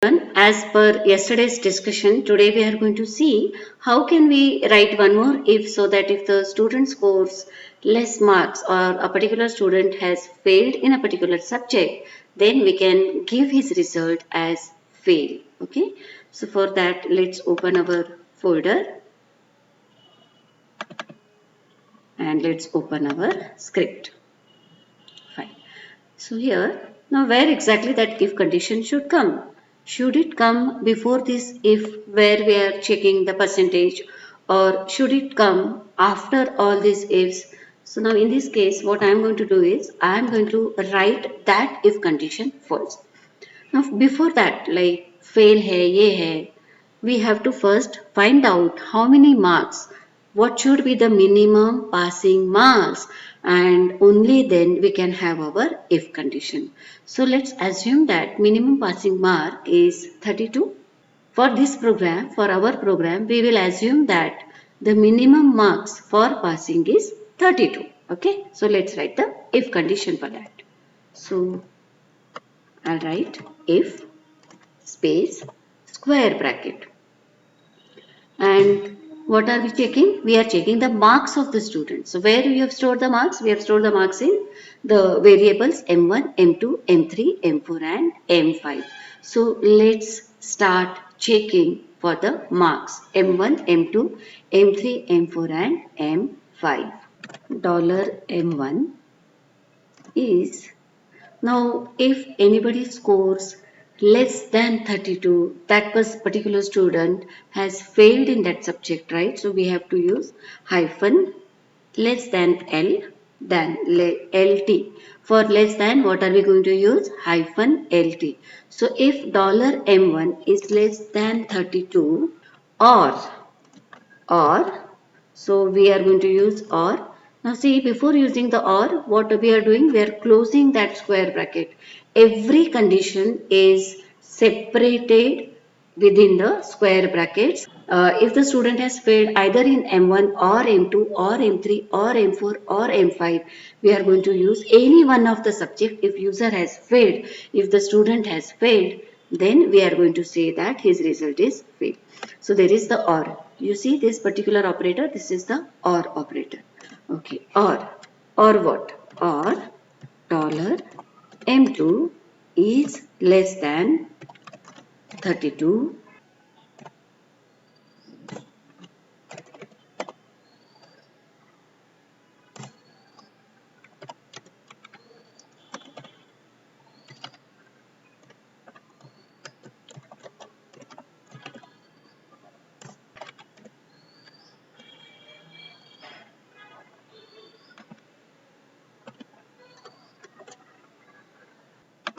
As per yesterday's discussion, today we are going to see how can we write one more if, so that if the student scores less marks or a particular student has failed in a particular subject, then we can give his result as fail. Okay. So for that, let's open our folder and let's open our script. Fine. So here, now where exactly that if condition should come? Should it come before this if where we are checking the percentage, or should it come after all these ifs? So now in this case what I am going to do is I am going to write that if condition first. Now before that, like fail hai, ye hai, we have to first find out how many marks, what should be the minimum passing marks, and only then we can have our if condition. So let's assume that minimum passing mark is 32. For this program, for our program, we will assume that the minimum marks for passing is 32. Okay, so let's write the if condition for that. So I'll write if space square bracket. And what are we checking? We are checking the marks of the student. So where we have stored the marks? We have stored the marks in the variables M1, M2, M3, M4 and M5. So let's start checking for the marks M1, M2, M3, M4 and M5. $M1 is, now if anybody scores less than 32, that particular student has failed in that subject, right? So we have to use hyphen less than L than LT. For less than, what are we going to use? Hyphen LT. So if $M1 is less than 32, or or, so we are going to use or. Now see, before using the or, what we are doing, we are closing that square bracket. Every condition is separated within the square brackets. If the student has failed either in M1 or M2 or M3 or M4 or M5, we are going to use any one of the subject. If user has failed, if the student has failed, then we are going to say that his result is fail. So there is the or. You see this particular operator, this is the or operator. Okay, or what? Or $M2 is less than 32.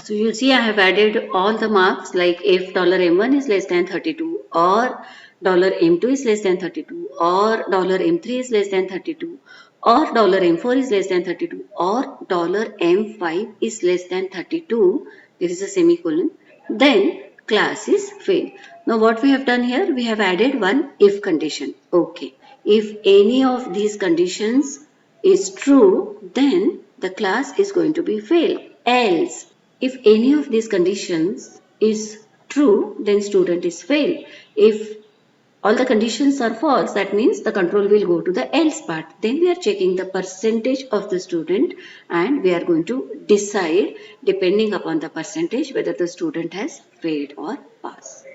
So you see I have added all the marks, like if $M1 is less than 32, or $M2 is less than 32, or $M3 is less than 32, or $M4 is less than 32, or $M5 is less than 32, there is a semicolon, then class is fail. Now what we have done here, we have added one if condition. Okay, if any of these conditions is true, then the class is going to be fail. Else, if any of these conditions is true, then student is fail. If all the conditions are false, that means the control will go to the else part. Then we are checking the percentage of the student and we are going to decide depending upon the percentage whether the student has failed or passed.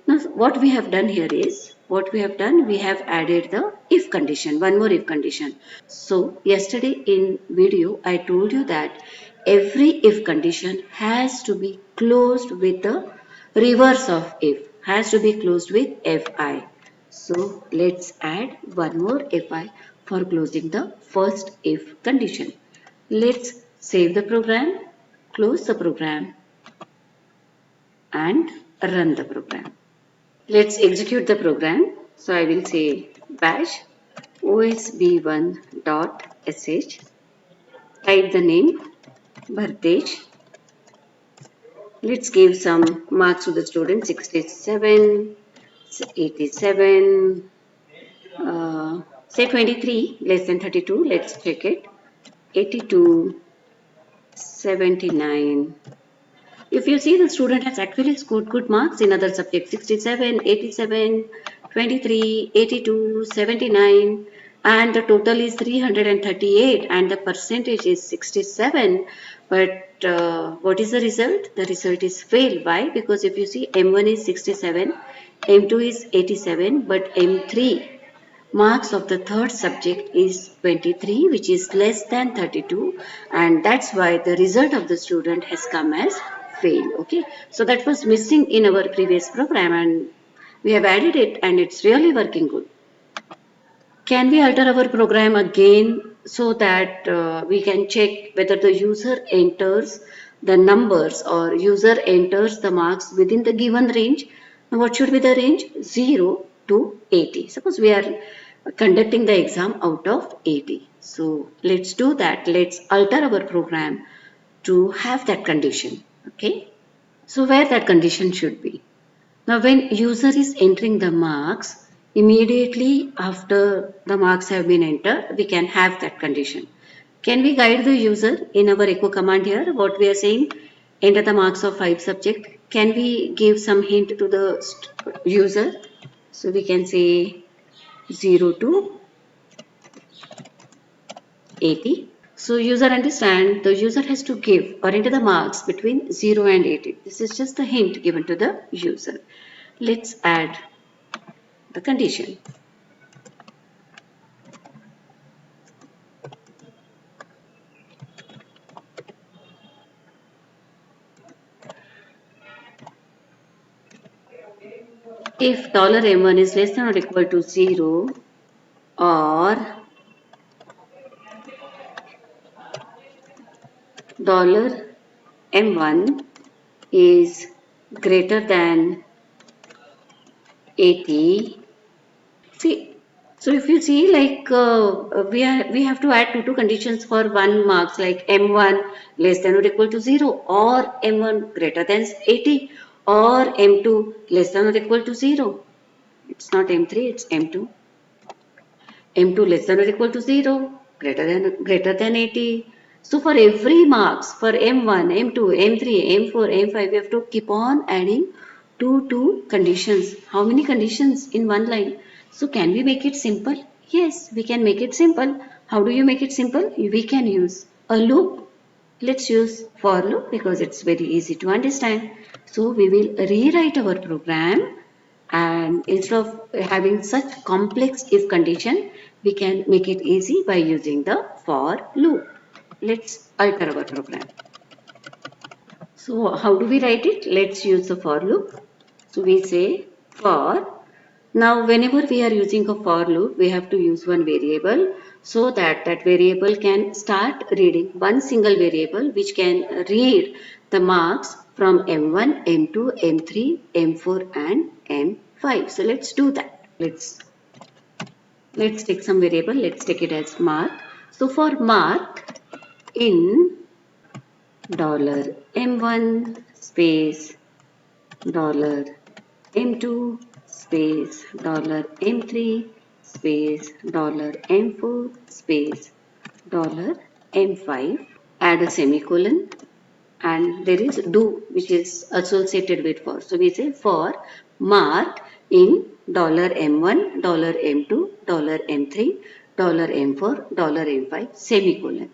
Now what we have done here is, what we have done, we have added the if condition, one more if condition. So yesterday in video I told you that every if condition has to be closed with the reverse of if, has to be closed with fi. So let's add one more fi for closing the first if condition. Let's save the program, close the program and run the program. Let's execute the program. So I will say bash osb1.sh, type the name Bhartej. Let's give some marks to the student, 67, 87, say 23, less than 32, let's check it, 82, 79, if you see, the student has actually scored good marks in other subjects: 67, 87, 23, 82, 79, and the total is 338 and the percentage is 67. But what is the result? The result is fail. Why? Because if you see, M1 is 67, M2 is 87, but M3 marks of the third subject is 23, which is less than 32, and that's why the result of the student has come as fail. Okay, so that was missing in our previous program and we have added it and it's really working good. Can we alter our program again so that we can check whether the user enters the numbers or user enters the marks within the given range? Now, what should be the range? 0 to 80. Suppose we are conducting the exam out of 80. So let's do that. Let's alter our program to have that condition. Okay. So where that condition should be? Now when user is entering the marks, immediately after the marks have been entered, we can have that condition. Can we guide the user in our echo command here? What we are saying, enter the marks of 5 subject. Can we give some hint to the user? So we can say 0 to 80. So user understand, the user has to give or enter the marks between 0 and 80. This is just a hint given to the user. Let's add the condition. If $M1 is less than or equal to 0 or $M1 is greater than 80. See, so if you see, like we have to add two conditions for one marks, like M1 less than or equal to 0 or M1 greater than 80 or M2 less than or equal to 0. It's not M3, it's M2. M2 less than or equal to 0, greater than 80. So for every marks, for M1, M2, M3, M4, M5, we have to keep on adding two conditions. How many conditions in one line? So can we make it simple? Yes, we can make it simple. How do you make it simple? We can use a loop. Let's use for loop because it's very easy to understand. So we will rewrite our program, and instead of having such complex if condition, we can make it easy by using the for loop. Let's alter our program. So how do we write it? Let's use the for loop. So we say for. Now whenever we are using a for loop, we have to use one variable so that that variable can start reading one single variable which can read the marks from M1, M2, M3, M4 and M5. So let's do that. Let's take some variable. Let's take it as mark. So for mark, in $M1 space $M2 space $M3 space $M4 space $M5, add a semicolon, and there is do which is associated with for. So we say for mark in $M1, $M2, $M3, $M4, $M5, semicolon.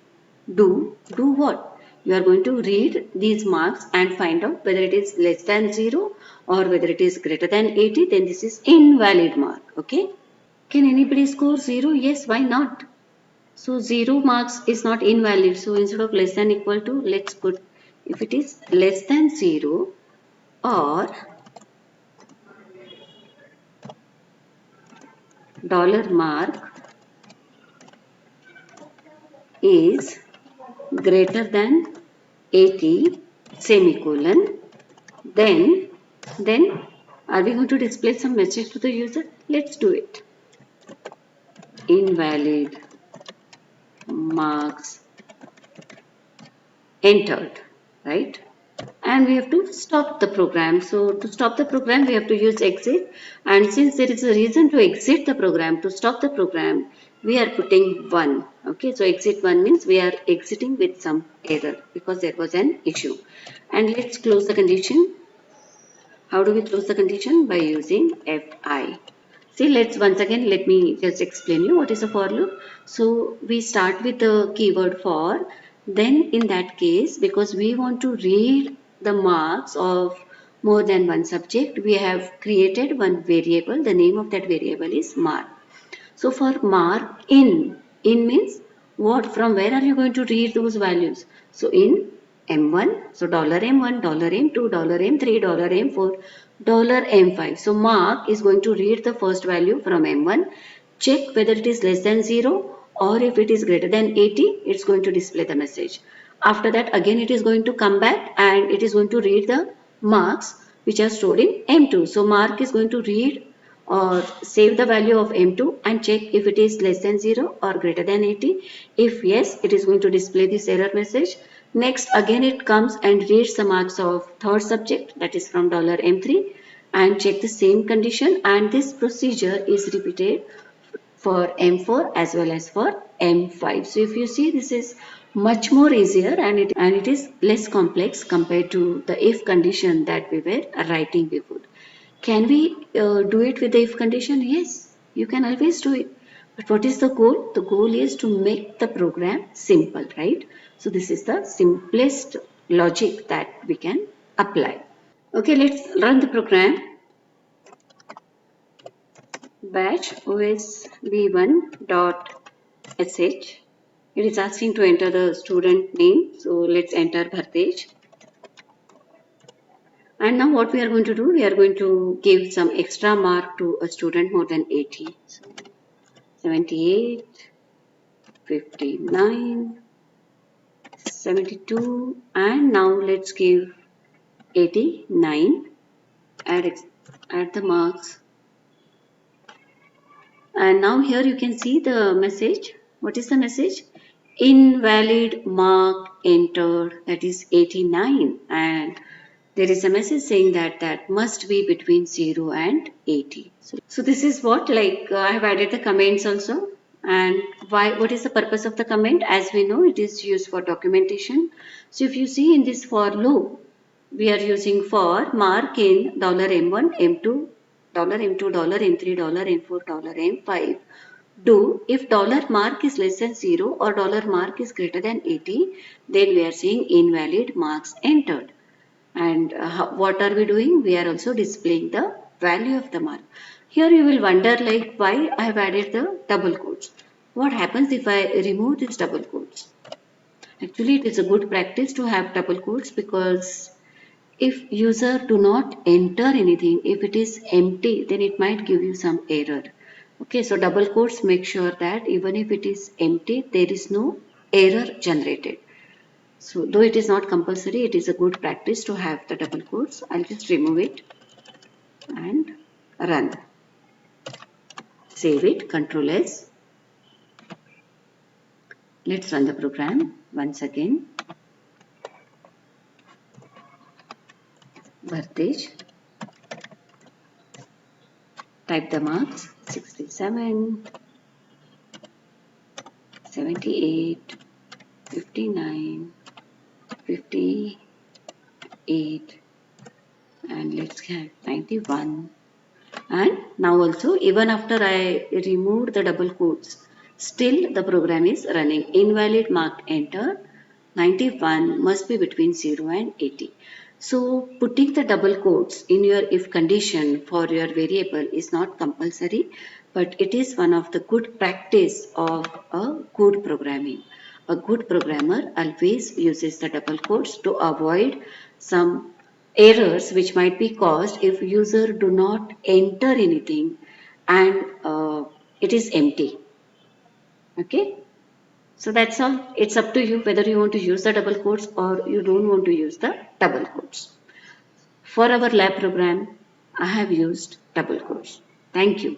Do what? You are going to read these marks and find out whether it is less than 0 or whether it is greater than 80. Then this is invalid mark. Okay. Can anybody score 0? Yes, why not? So 0 marks is not invalid. So instead of less than equal to, let's put if it is less than 0 or $mark is greater than 80 semicolon, then are we going to display some message to the user? Let's do it. Invalid marks entered, right? And we have to stop the program. So to stop the program, we have to use exit. And since there is a reason to exit the program, to stop the program, we are putting 1. Okay, so exit 1 means we are exiting with some error because there was an issue. And let's close the condition. How do we close the condition? By using fi. See, once again, let me just explain you what is a for loop. So we start with the keyword for, then in that case, because we want to read the marks of more than one subject, we have created one variable. The name of that variable is mark. So for mark in means what? From where are you going to read those values? So in M1, so $M1, $M2, $M3, $M4, $M5. So mark is going to read the first value from M1, check whether it is less than 0 or if it is greater than 80, it's going to display the message. After that, again it is going to come back and it is going to read the marks which are stored in M2. So mark is going to read or save the value of M2 and check if it is less than 0 or greater than 80. If yes, it is going to display this error message. Next, again it comes and reads the marks of third subject, that is from $M3, and check the same condition, and this procedure is repeated for M4 as well as for M5. So if you see, this is much more easier and it is less complex compared to the if condition that we were writing before. Can we do it with the if condition? Yes, you can always do it. But what is the goal? The goal is to make the program simple, right? So this is the simplest logic that we can apply. Okay, let's run the program. Bash os v1.sh. It is asking to enter the student name. So let's enter Bhartej. And now what we are going to do, we are going to give some extra mark to a student more than 80. So 78, 59, 72, and now let's give 89. Add the marks. And now here you can see the message. What is the message? Invalid mark entered, that is 89. And there is a message saying that must be between 0 and 80. So this is what, I have added the comments also. And what is the purpose of the comment? As we know, it is used for documentation. So if you see in this for loop, we are using for mark in $M1, M2, $M2, $M3, $M4, $M5. Do if $mark is less than 0 or $mark is greater than 80, then we are saying invalid marks entered. And what are we doing? We are also displaying the value of the mark. Here you will wonder why I have added the double quotes. What happens if I remove these double quotes? Actually, it is a good practice to have double quotes because if user do not enter anything, if it is empty, then it might give you some error. Okay, so double quotes make sure that even if it is empty, there is no error generated. So though it is not compulsory, it is a good practice to have the double quotes. I'll just remove it and run. Save it, Control S. Let's run the program once again. Bhartej. Type the marks 67, 78, 59, 58, and let's have 91. And now also, even after I removed the double quotes, still the program is running. Invalid mark enter 91 must be between 0 and 80. So putting the double quotes in your if condition for your variable is not compulsory, but it is one of the good practice of a good programming. A good programmer always uses the double quotes to avoid some errors which might be caused if user do not enter anything and it is empty. Okay. So that's all. It's up to you whether you want to use the double quotes or you don't want to use the double quotes. For our lab program, I have used double quotes. Thank you.